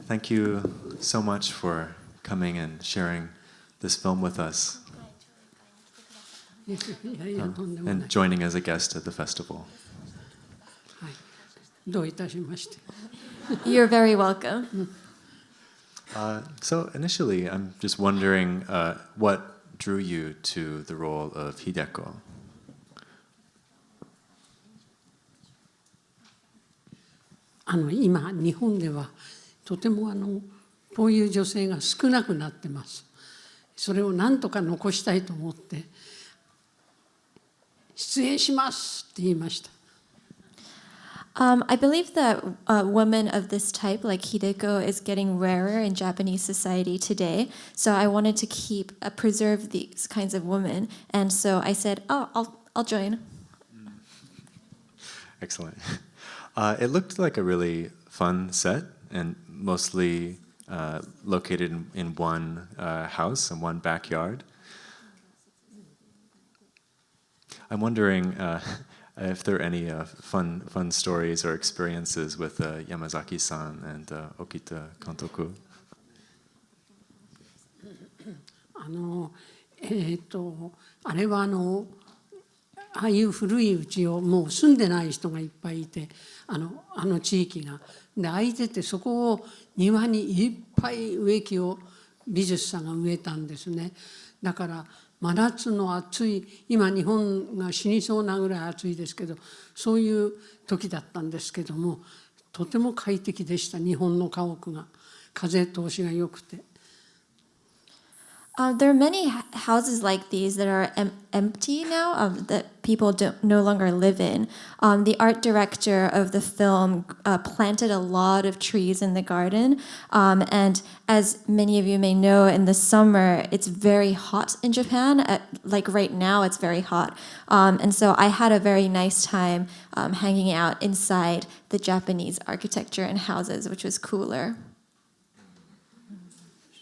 Thank you so much for coming and sharing this film with us and joining as a guest at the festival. どういたしまして。 You're very welcome. So initially, I'm just wondering what drew you to the role of Hideko? 今日本ではとてもこういう女性が少なくなってます。それを何とか残したいと思って出演しますって言いました。I believe that women of this type, like Hideko, is getting rarer in Japanese society today. So I wanted to preserve these kinds of women, and so I said, "Oh, I'll join." Excellent. It looked like a really fun set, and mostly located in one house and one backyard. I'm wondering if there are any fun stories or experiences with Yamazaki-san and Okita Kantoku. あれはああいう古い家をもう住んでない人がいっぱいいて、あの地域がで空いてて、そこを庭にいっぱい植木を美術さんが植えたんですね。だから真夏の暑い、今日本が死にそうなぐらい暑いですけど、そういう時だったんですけども、とても快適でした。日本の家屋が風通しが良くて。There are many houses like these that are empty now, that people no longer live in. The art director of the film planted a lot of trees in the garden. And as many of you may know, in the summer, it's very hot in Japan. Like right now, it's very hot. And so I had a very nice time hanging out inside the Japanese architecture and houses, which was cooler.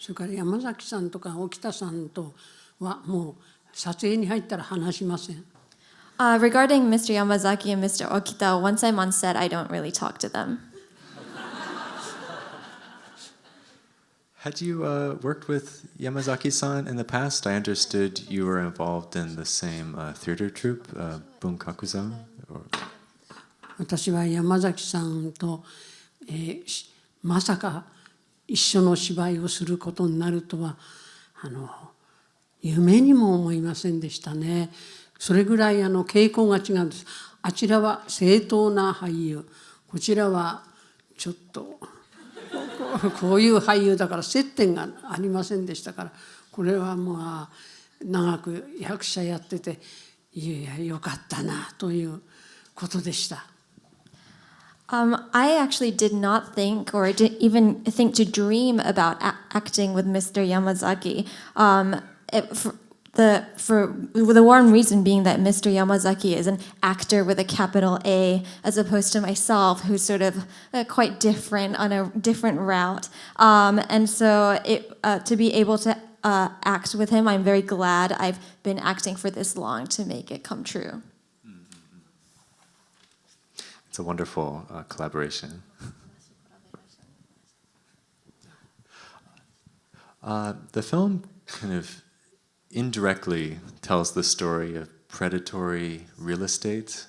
それから山崎さんとか沖田さんとはもう撮影に入ったら話しません。Regarding Mr. Yamazaki and Mr. Okita, once I'm on set, I don't really talk to them. Had you worked with Yamazaki-san in the past? I understood you were involved in the same theater troupe, Bunkakuza? 私は山崎さんと、まさか一緒の芝居をすることになるとは夢にも思いませんでしたね。それぐらい傾向が違うんです。あちらは正当な俳優、こちらはちょっとこういう俳優だから接点がありませんでしたから、これはもう長く役者やってて、いやよかったなということでした。I actually did not think or didn't even think to dream about acting with Mr. Yamazaki. For the one reason being that Mr. Yamazaki is an actor with a capital A, as opposed to myself, who's sort of quite different on a different route. And so to be able to act with him, I'm very glad I've been acting for this long to make it come true. It's a wonderful collaboration. The film kind of indirectly tells the story of predatory real estate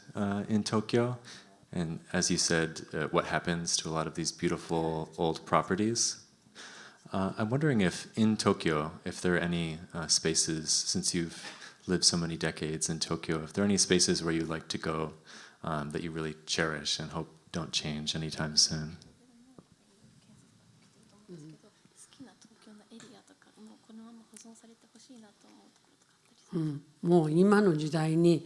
in Tokyo, and as you said, what happens to a lot of these beautiful old properties. I'm wondering if in Tokyo, if there are any spaces, since you've lived so many decades in Tokyo, if there are any spaces where you'd like to go that you really cherish and hope don't change anytime soon. もう今の時代に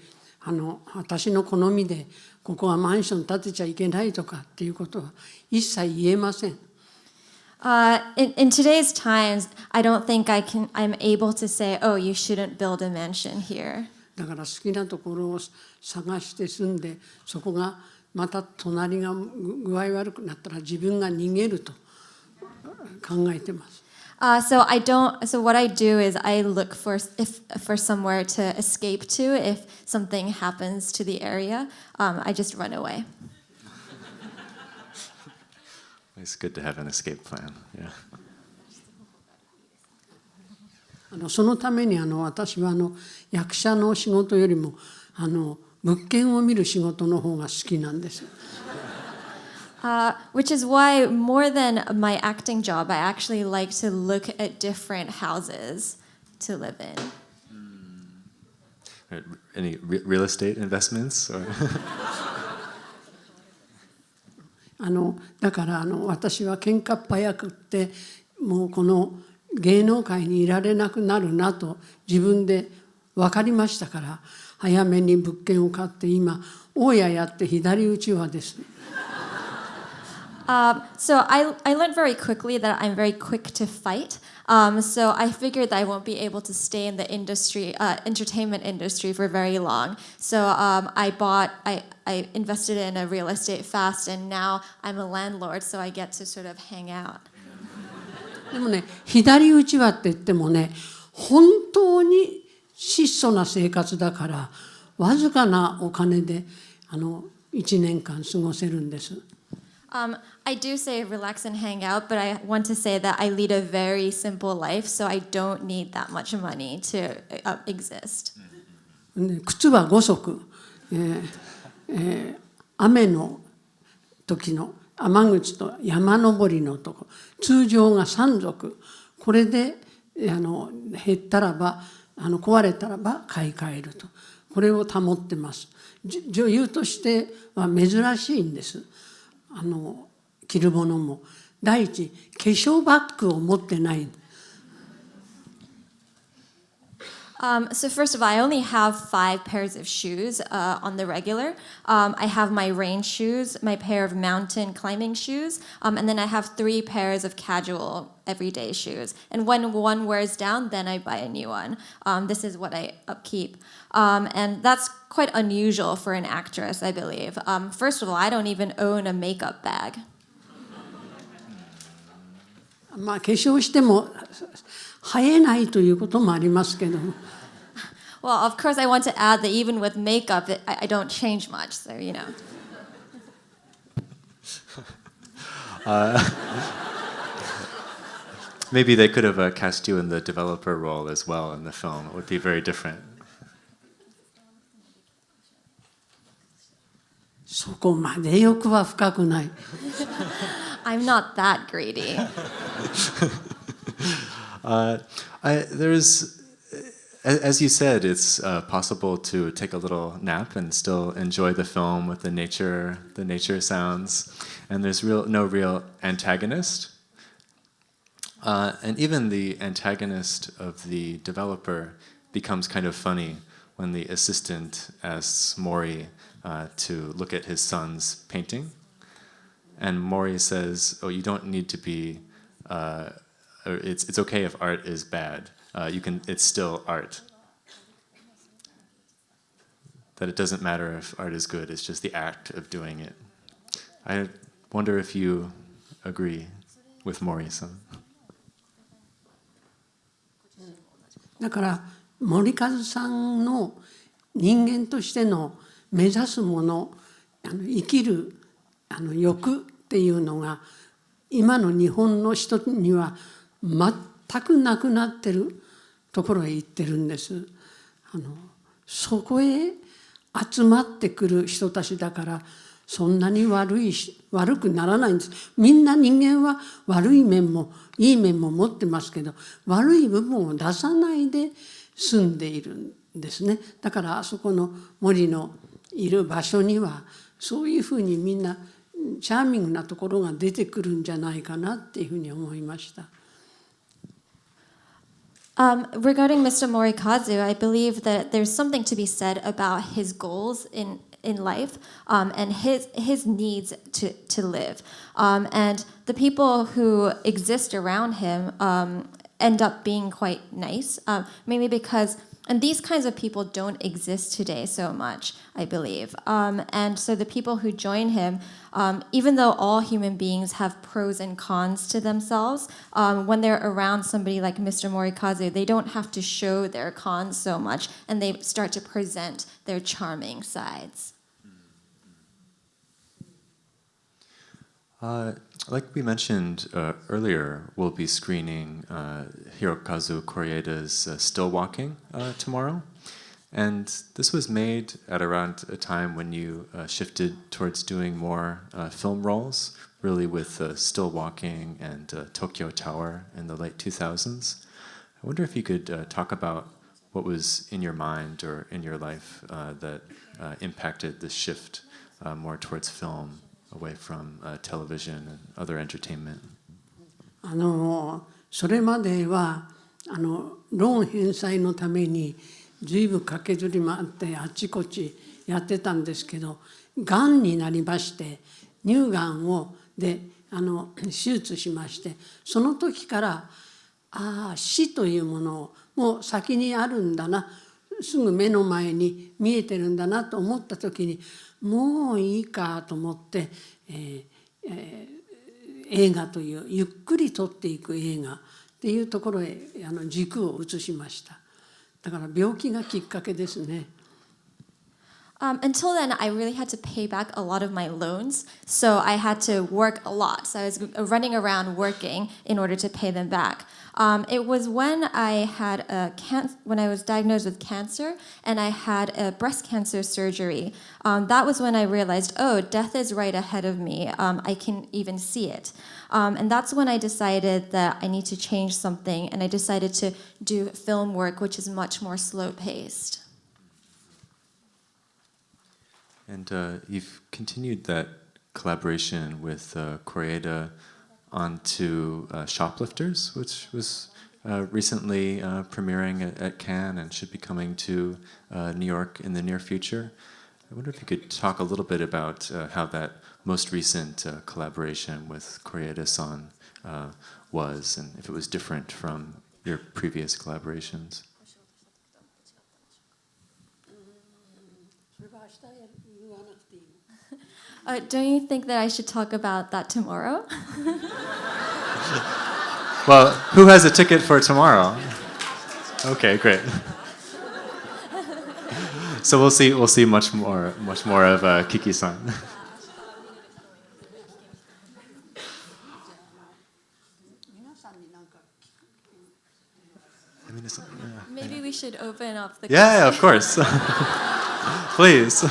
私の好みでここはマンション建てちゃいけないとかっていうことは一切言えません。In today's times, I don't think I'm able to say, oh, you shouldn't build a mansion here. だから好きなところを探して住んで、そこがまた隣が具合悪くなったら自分が逃げると考えてます。So what I do is I look for somewhere to escape to if something happens to the area. I just run away. It's good to have an escape plan. Yeah. そのために私は役者の仕事よりも物件を見る仕事の方が好きなんです。Which is why, more than my acting job, I actually like to look at different houses to live in. Any real estate investments? Or だから私は喧嘩っ早くってもうこの芸能界にいられなくなるなと自分で分かりましたから早めに物件を買って今大家やって左打ちはです。So I learned very quickly that I'm very quick to fight. So I figured that I won't be able to stay in the industry, entertainment industry for very long. So I invested in a real estate fast, and now I'm a landlord, so I get to sort of hang out. でもね、左打ちはって言ってもね、本当に質素な生活だからわずかなお金で1年間過ごせるんです。I do say relax and hang out, but I want to say that I lead a very simple life, so I don't need that much money to exist. 靴は5足、雨の時の雨口と山登りのとこ通常が3足これで減ったらば壊れたらば買い替えるとこれを保ってます。女優としては珍しいんです。着るものも第一化粧バッグを持ってない。So first of all, I only have 5 pairs of shoes on the regular. I have my rain shoes, my pair of mountain climbing shoes, and then I have 3 pairs of casual everyday shoes. And when one wears down, then I buy a new one. This is what I upkeep. And that's quite unusual for an actress, I believe. First of all, I don't even own a makeup bag. まあ化粧しても生えないということもありますけども。Well, of course, I want to add that even with makeup, I don't change much, so you know. Maybe they could have cast you in the developer role as well in the film. It would be very different. そこまで欲は深くない。I'm not that greedy. There's, as you said, it's possible to take a little nap and still enjoy the film with the nature sounds, and there's no real antagonist. And even the antagonist of the developer becomes kind of funny when the assistant asks Mori to look at his son's painting. And Mori says, "Oh, you don't need to be. It's okay if art is bad. It's still art. That it doesn't matter if art is good. It's just the act of doing it." I wonder if you agree with Mori-san. だから森和さんの人間としての目指すもの、生きる欲っていうのが今の日本の人には全くなくなってるところへ行ってるんです。そこへ集まってくる人たちだからそんなに悪くならないんです。みんな人間は悪い面もいい面も持ってますけど悪い部分を出さないで住んでいるんですね。だからあそこの森のいる場所にはそういうふうにみんなチャーミングなところが出てくるんじゃないかなっていうふうに思いました。Regarding Mr. Morikazu, I believe that there's something to be said about his goals in life and his needs to live. And the people who exist around him end up being quite nice, mainly because, and these kinds of people don't exist today so much, I believe. And so the people who join him, even though all human beings have pros and cons to themselves, when they're around somebody like Mr. Morikazu, they don't have to show their cons so much, and they start to present their charming sides. Like we mentioned earlier, we'll be screening Hirokazu Koreeda's Still Walking tomorrow. And this was made at around a time when you shifted towards doing more film roles, really with Still Walking and Tokyo Tower in the late 2000s. I wonder if you could talk about what was in your mind or in your life that impacted the shift more towards film, away from television and other entertainment. それまではローン返済のために随分駆けずり回ってあちこちやってたんですけど、がんになりまして乳がんで手術しまして、その時から死というものをもう先にあるんだな、すぐ目の前に見えてるんだなと思った時に、もういいかと思って、映画というゆっくり撮っていく映画っていうところへ軸を移しました。だから病気がきっかけですね。Until then, I really had to pay back a lot of my loans, so I had to work a lot. So I was running around working in order to pay them back. It was when I had when I was diagnosed with cancer and I had a breast cancer surgery. That was when I realized, oh, death is right ahead of me. I can even see it. And that's when I decided that I need to change something, and I decided to do film work, which is much more slow-paced. And you've continued that collaboration with Koreeda onto Shoplifters, which was recently premiering at Cannes and should be coming to New York in the near future. I wonder if you could talk a little bit about how that most recent collaboration with Koreeda-san was, and if it was different from your previous collaborations. Don't you think that I should talk about that tomorrow? Well, who has a ticket for tomorrow? Okay, great. So we'll see much more of Kiki-san. Maybe we should open up the Yeah, of course. Please.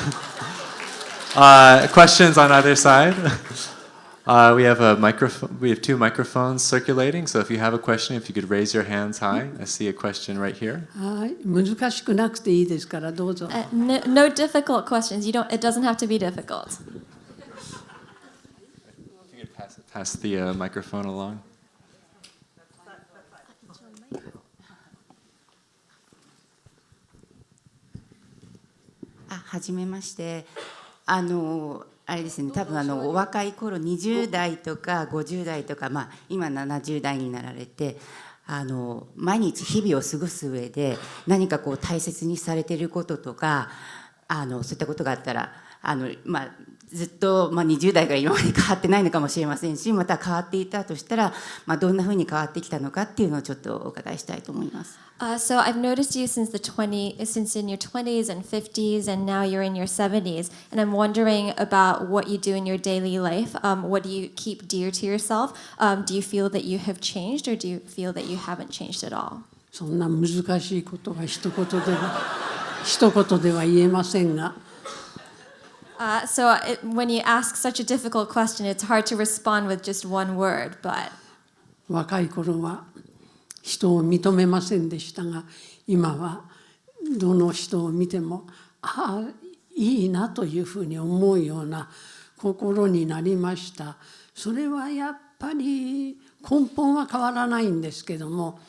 Questions on either side? We have a microphone. We have two microphones circulating. So if you have a question, if you could raise your hands high. I see a question right here. はい、難しくなくていいですからどうぞ。No difficult questions. It doesn't have to be difficult. If you could pass the microphone along. はじめまして。あれですね、多分お若い頃20代とか50代とか、今70代になられて毎日日々を過ごす上で何かこう大切にされていることとかそういったことがあったらずっと、20代から今まで変わってないのかもしれませんし、また変わっていたとしたら、どんなふうに変わってきたのかっていうのをちょっとお伺いしたいと思います。So I've noticed you since in your 20s and 50s, and now you're in your 70s, and I'm wondering about what you do in your daily life. What do you keep dear to yourself? Do you feel that you have changed, or do you feel that you haven't changed at all? そんな難しいことは一言では言えませんが。When you ask such a difficult question, it's hard to respond with just one word, but 若い頃は人を認めませんでしたが、今はどの人を見てもいいなというふうに思うような心になりました。それはやっぱり根本は変わらないんですけども、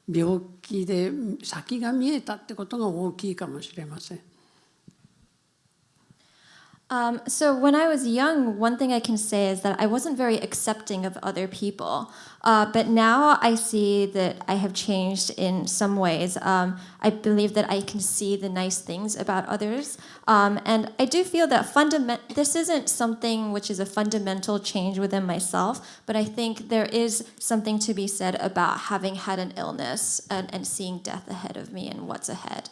病気で先が見えたってことが大きいかもしれません。So when I was young, one thing I can say is that I wasn't very accepting of other people. But now I see that I have changed in some ways. I believe that I can see the nice things about others. And I do feel that this isn't something which is a fundamental change within myself, but I think there is something to be said about having had an illness and seeing death ahead of me and what's ahead.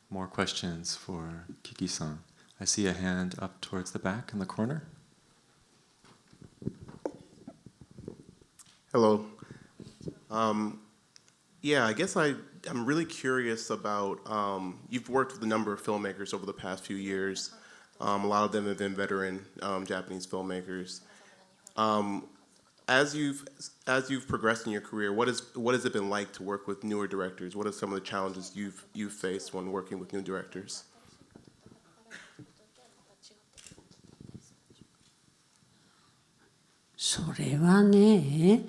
More questions for Kiki-san. I see a hand up towards the back in the corner. Hello. Yeah, I guess I'm really curious about, you've worked with a number of filmmakers over the past few years. A lot of them have been veteran Japanese filmmakers. As you've progressed in your career, what has it been like to work with newer directors? What are some of the challenges you've faced when working with new directors? それはね、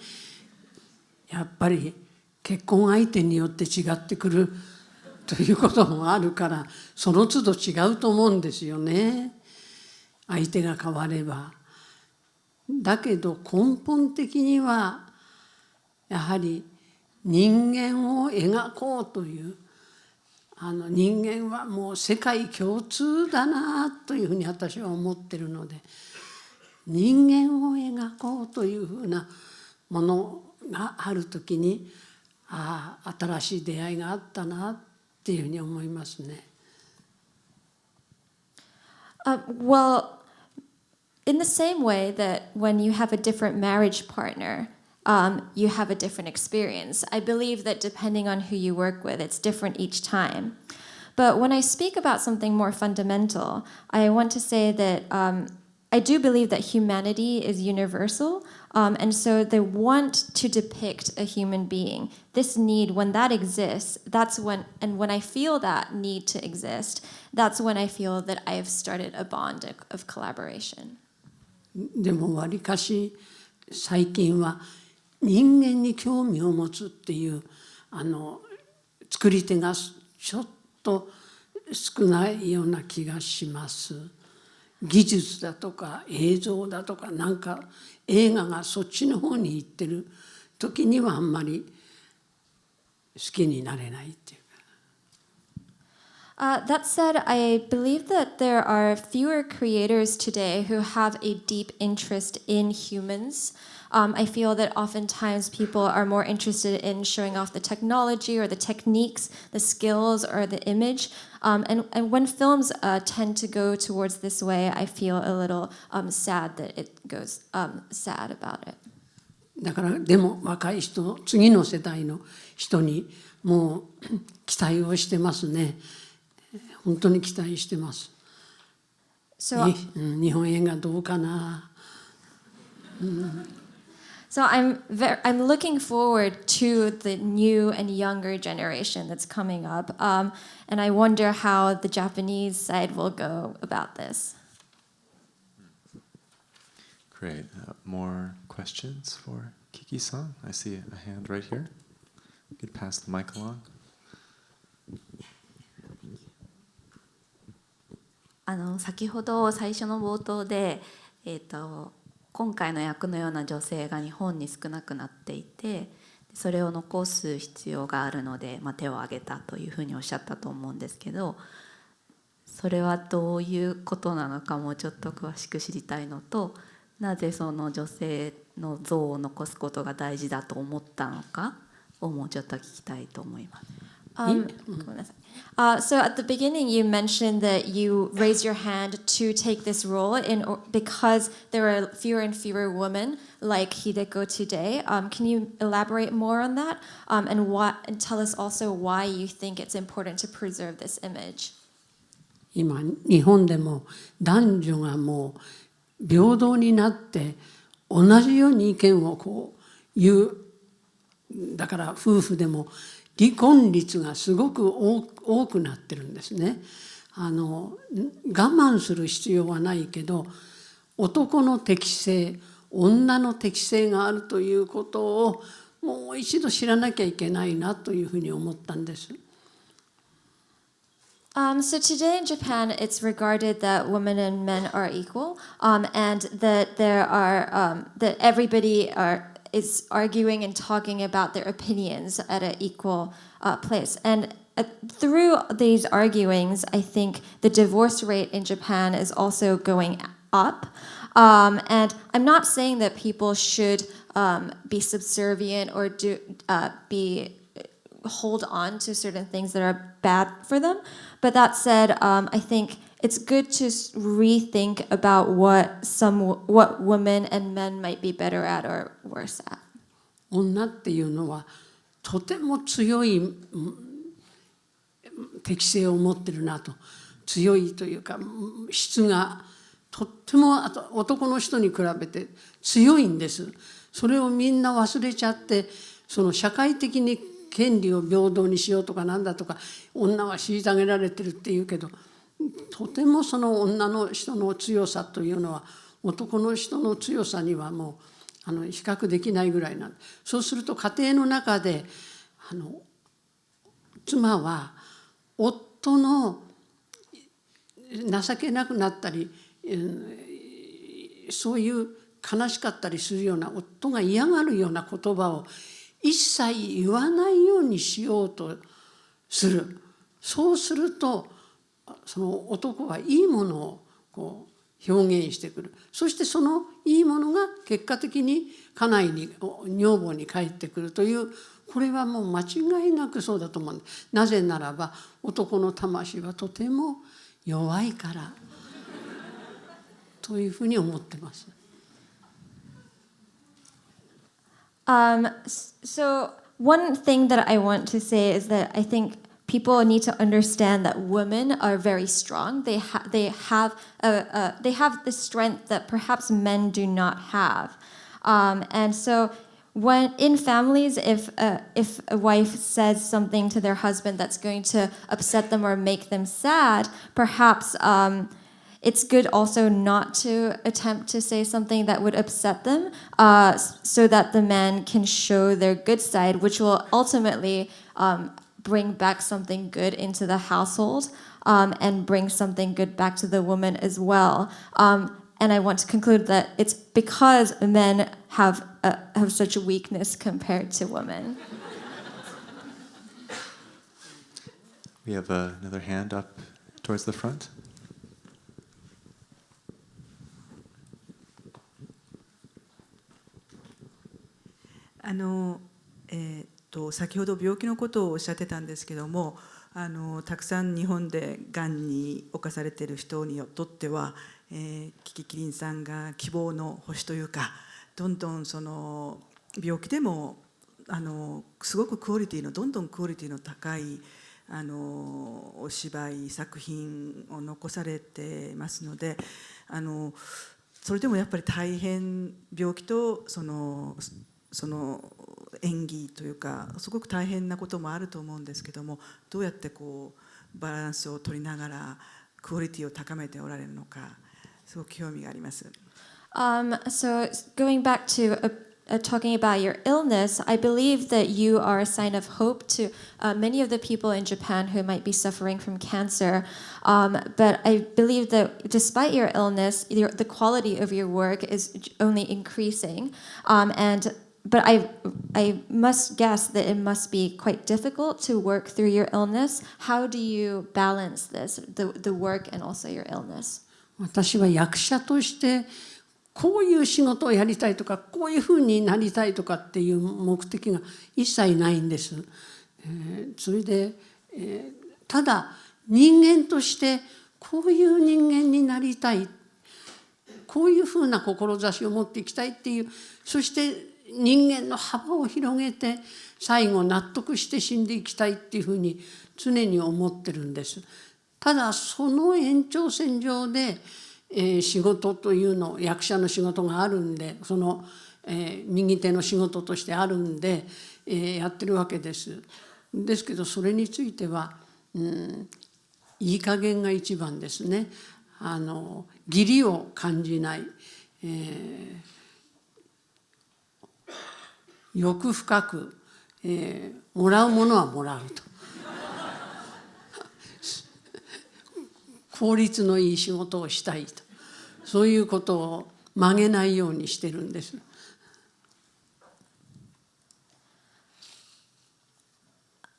やっぱり結婚相手によって違ってくるということもあるから、その都度違うと思うんですよね。相手が変われば。だけど根本的にはやはり人間を描こうという、人間はもう世界共通だなというふうに私は思ってるので、人間を描こうというふうなものがあるときに、新しい出会いがあったなっていうふうに思いますね。Well, in the same way that when you have a different marriage partner, you have a different experience. I believe that depending on who you work with, it's different each time. But when I speak about something more fundamental, I want to say that I do believe that humanity is universal, and so the want to depict a human being, this need, when that exists, that's when, and when I feel that need to exist, that's when I feel that I have started a bond of collaboration. でもわりかし最近は人間に興味を持つっていう作り手がちょっと少ないような気がします。技術だとか映像だとかなんか映画がそっちの方に行ってる時にはあんまり好きになれないっていうか。That said, I believe that there are fewer creators today who have a deep interest in humans. I feel that oftentimes people are more interested in showing off the technology or the techniques, the skills, or the image. And when films tend to go towards this way, I feel a little sad that it goes sad about it. だからでも若い人、次の世代の人にもう期待をしてますね。本当に期待してます。日本映画どうかな。So I'm looking forward to the new and younger generation that's coming up, and I wonder how the Japanese side will go about this. Great. More questions for Kiki-san? I see a hand right here. You could pass the mic along. 先ほど最初の冒頭で、今回の役のような女性が日本に少なくなっていて、それを残す必要があるので、手を挙げたというふうにおっしゃったと思うんですけど、それはどういうことなのかもうちょっと詳しく知りたいのと、なぜその女性の像を残すことが大事だと思ったのかをもうちょっと聞きたいと思います。So at the beginning, you mentioned that you raised your hand to take this role because there are fewer and fewer women like Hideko today. Can you elaborate more on that and tell us also why you think it's important to preserve this image? 今日本でも男女がもう平等になって同じように意見をこう言う。だから夫婦でも離婚率がすごく多くなってるんですね。我慢する必要はないけど、男の適性、女の適性があるということをもう一度知らなきゃいけないなというふうに思ったんです。So today in Japan, it's regarded that women and men are equal, and that there are that everybody is arguing and talking about their opinions at an equal place. And through these arguings, I think the divorce rate in Japan is also going up. And I'm not saying that people should be subservient or hold on to certain things that are bad for them. But that said, I think it's good to rethink about what women and men might be better at or worse at. 女っていうのはとても強い適性を持ってるなと、強いというか質がとっても男の人に比べて強いんです。それをみんな忘れちゃって、その社会的に権利を平等にしようとかなんだとか、女は虐げられてるっていうけど、とてもその女の人の強さというのは男の人の強さにはもう比較できないぐらいなんで、そうすると家庭の中で妻は夫の情けなくなったり、そういう悲しかったりするような、夫が嫌がるような言葉を一切言わないようにしようとする。そうするとその男はいいものをこう表現してくる。そしてそのいいものが結果的に家内に女房に返ってくるという、これはもう間違いなくそうだと思う。なぜならば男の魂はとても弱いからというふうに思ってます。So one thing that I want to say is that I think people need to understand that women are very strong. They have the strength that perhaps men do not have, and so when in families, if a wife says something to their husband that's going to upset them or make them sad, perhaps it's good also not to attempt to say something that would upset them, so that the man can show their good side, which will ultimately bring back something good into the household, and bring something good back to the woman as well. And I want to conclude that it's because men have such a weakness compared to women. We have another hand up towards the front. .先ほど病気のことをおっしゃってたんですけども、たくさん日本でがんに侵されている人にとっては、キリンさんが希望の星というか、どんどんその病気でもすごくどんどんクオリティの高いお芝居作品を残されてますので、それでもやっぱり大変、病気とその演技というかすごく大変なこともあると思うんですけども、どうやってこうバランスを取りながらクオリティを高めておられるのか、すごく興味があります。So going back to talking about your illness, I believe that you are a sign of hope to many of the people in Japan who might be suffering from cancer. But I believe that despite your illness, the quality of your work is only increasing. But I must guess that it must be quite difficult to work through your illness. How do you balance this, the work and also your illness? 私は役者としてこういう仕事をやりたいとか、こういうふうになりたいとかっていう目的が一切ないんです。それで、ただ人間としてこういう人間になりたい、こういうふうな志を持っていきたいっていう、そして人間の幅を広げて最後納得して死んでいきたいっていうふうに常に思ってるんです。ただその延長線上で、仕事というの、役者の仕事があるんで、その、右手の仕事としてあるんで、やってるわけです。ですけどそれについては、いい加減が一番ですね。義理を感じない、欲深く、もらうものはもらうと効率のいい仕事をしたいと、そういうことを曲げないようにしてるんです。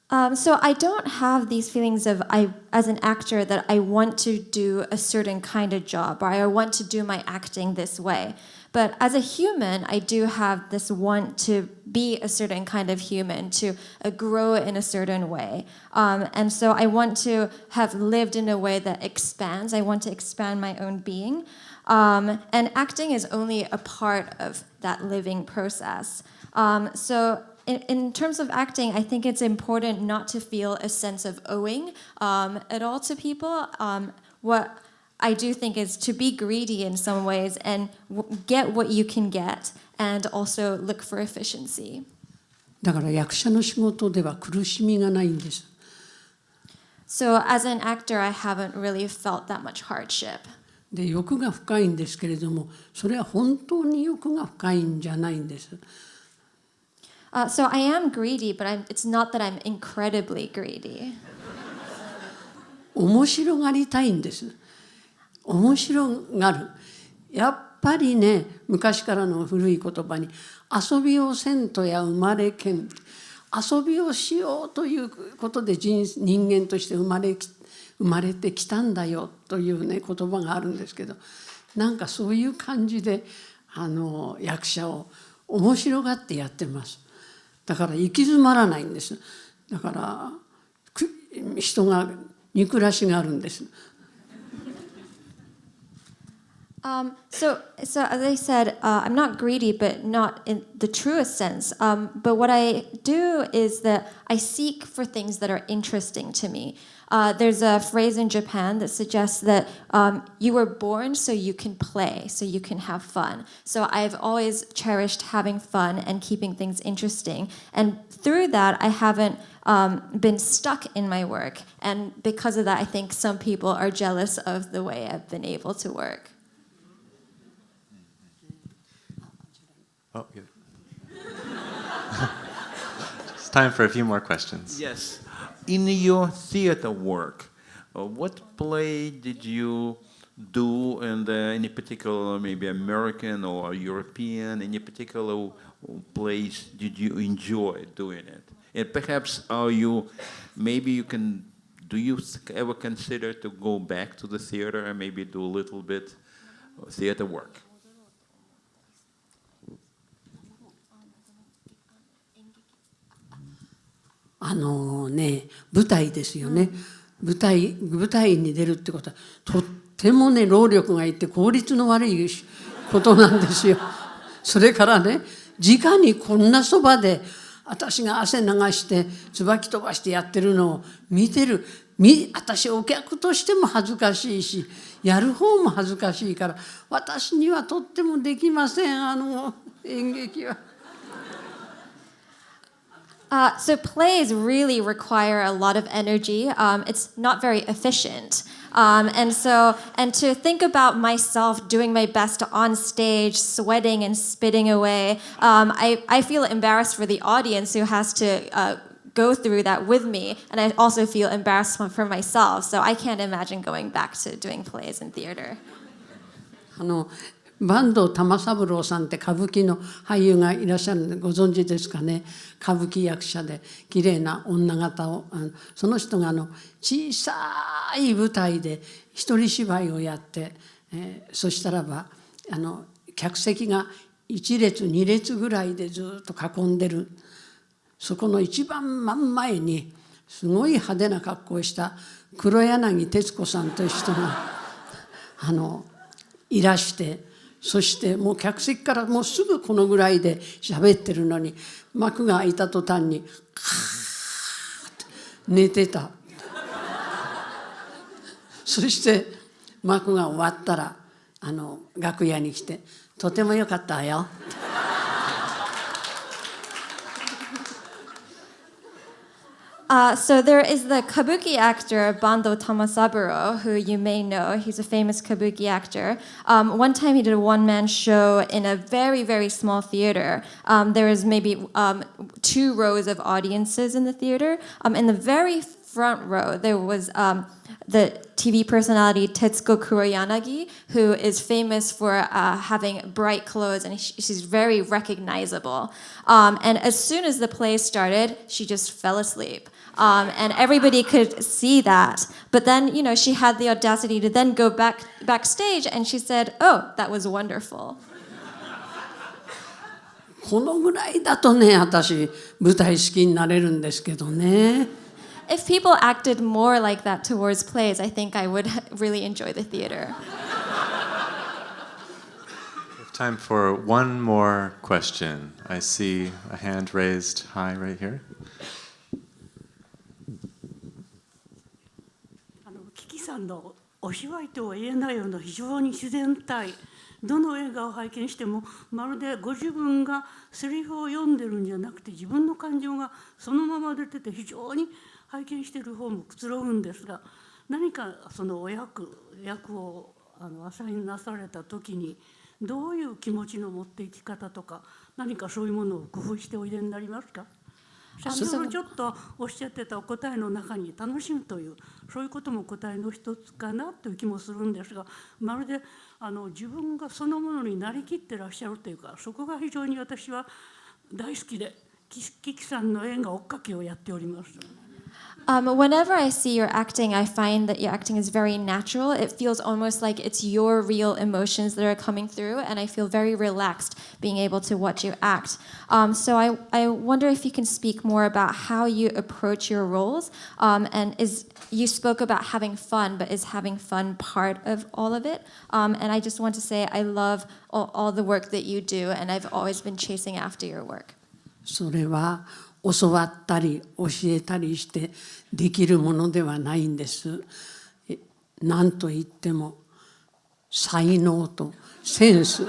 So I don't have these feelings of as an actor that I want to do a certain kind of job or I want to do my acting this way. But as a human, I do have this want to be a certain kind of human, to grow in a certain way. And so I want to have lived in a way that expands. I want to expand my own being. And acting is only a part of that living process. So in terms of acting, I think it's important not to feel a sense of owing at all to people. What I do think is to be greedy in some ways and get what you can get and also look for efficiency. だから役者の仕事では苦しみがないんです。So as an actor, I haven't really felt that much hardship. で、欲が深いんですけれども、それは本当に欲が深いんじゃないんです。So I am greedy, but it's not that I'm incredibly greedy. 面白がりたいんです。面白がる。やっぱりね、昔からの古い言葉に遊びをせんとや生まれけん、遊びをしようということで人間として生まれてきたんだよというね言葉があるんですけど、なんかそういう感じで役者を面白がってやってます。だから行き詰まらないんです。だから人が憎らしがあるんです。So as I said, I'm not greedy, but not in the truest sense. But what I do is that I seek for things that are interesting to me. There's a phrase in Japan that suggests that you were born so you can play, so you can have fun. So I've always cherished having fun and keeping things interesting. And through that, I haven't been stuck in my work. And because of that, I think some people are jealous of the way I've been able to work. Oh, yeah. It's time for a few more questions. Yes. In your theater work, what play did you do, and any particular, maybe American or European, any particular place did you enjoy doing it? And perhaps do you ever consider to go back to the theater and maybe do a little bit of theater work? 舞台ですよね。舞台に出るってことはとってもね労力がいって効率の悪いことなんですよ。それからね直にこんなそばで私が汗流して椿飛ばしてやってるのを見てる私お客としても恥ずかしいしやる方も恥ずかしいから私にはとってもできません演劇は。So plays really require a lot of energy. It's not very efficient. And to think about myself doing my best on stage, sweating and spitting away, I feel embarrassed for the audience who has to go through that with me. And I also feel embarrassed for myself. So I can't imagine going back to doing plays in theater. 坂東玉三郎さんって歌舞伎の俳優がいらっしゃるのでご存知ですかね。歌舞伎役者で綺麗な女方をその人が小さい舞台で一人芝居をやって、そしたらば客席が1列2列ぐらいでずっと囲んでる。そこの一番真ん前にすごい派手な格好をした黒柳徹子さんという人がいらして。そしてもう客席からもうすぐこのぐらいで喋ってるのに幕が開いた途端にカーッて寝てた。そして幕が終わったら楽屋に来てとてもよかったわよ。So there is the kabuki actor Bando Tamasaburo, who you may know. He's a famous kabuki actor. One time he did a one-man show in a very, very small theater. There was maybe 2 rows of audiences in the theater. In the very front row, there was the TV personality Tetsuko Kuroyanagi, who is famous for having bright clothes, and she's very recognizable. And as soon as the play started, she just fell asleep. And everybody could see that. But then, she had the audacity to then go backstage, and she said, "Oh, that was wonderful." このぐらいだとね、私舞台好きになれるんですけどね。If people acted more like that towards plays, I think I would really enjoy the theater. Time for one more question. I see a hand raised high right here. キキさんのお芝居とは言えないような非常に自然体、どの映画を拝見してもまるでご自分がセリフを読んでるんじゃなくて自分の感情がそのまま出てて非常に拝見している方もくつろぐんですが、何かその役をアサインなされた時にどういう気持ちの持っていき方とか何かそういうものを工夫しておいでになりますか？先ほどちょっとおっしゃってたお答えの中に楽しむというそういうことも答えの一つかなという気もするんですが、まるで自分がそのものになりきってらっしゃるというか、そこが非常に私は大好きで、キキさんの映画追っかけをやっております。Whenever I see your acting, I find that your acting is very natural. It feels almost like it's your real emotions that are coming through, and I feel very relaxed being able to watch you act. So I wonder if you can speak more about how you approach your roles. And you spoke about having fun, but is having fun part of all of it? And I just want to say I love all the work that you do, and I've always been chasing after your work. それは教わったり教えたりしてできるものではないんです。何と言っても才能とセンス。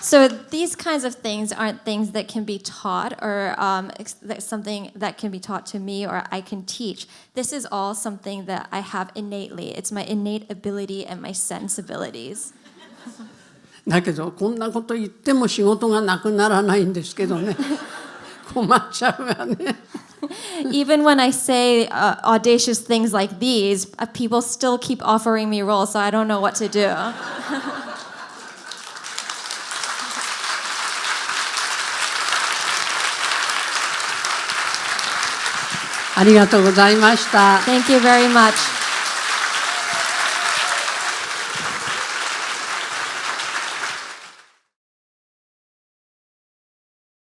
So these kinds of things aren't things that can be taught or something that can be taught to me or I can teach. This is all something that I have innately. It's my innate ability and my sensibilities. だけどこんなこと言っても仕事がなくならないんですけどね。困っちゃうわね。Even when I say audacious things like these, people still keep offering me roles, so I don't know what to do. ありがとうございました。Thank you very much.